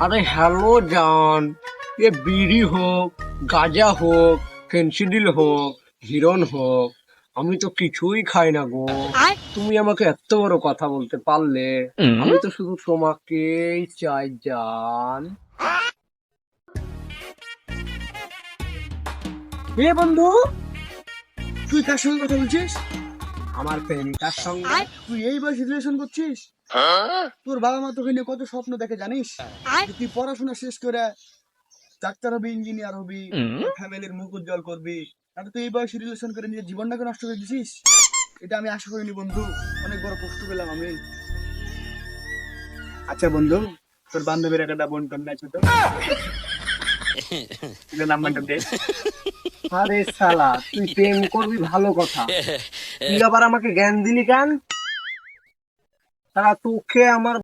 আরে হ্যালো জান, এ বিড়ি হোক, গাঁজা হোক, ফেন্সিডিল হোক, হিরন হোক, আমি তো কিছুই খাই না গো। তুমি আমাকে এত বড় কথা বলতে পারলে? আমি তো শুধু তোমাকেই চাই জান। এ বন্ধু, তুই কার সঙ্গে কথা বলছিস? আমার প্রেমিকার সঙ্গে। তুই এই বয়সে রিলেশন করছিস? তোর বাবা মা তোকে নিয়ে কত স্বপ্ন দেখে জানিস? যে তুই পড়াশোনা শেষ করে ডাক্তার হবি, ইঞ্জিনিয়ার হবি, ফ্যামিলির মুখ উজ্জ্বল করবি, আর তুই এই বয়সে রিলেশন করে নিজের জীবনটাকে নষ্ট করে দিছিস। এটা আমি আশা করিনি বন্ধু, অনেক বড় কষ্ট পেলাম আমি। আচ্ছা বন্ধু, তোর বান্ধবীর একটা বন্টন নাই ছোট, নাম্বারটা দে। আরে শালা, তুই প্রেম করবি ভালো কথা, তুই আবার আমাকে জ্ঞান দিলি কেন? তারা তোকে আমার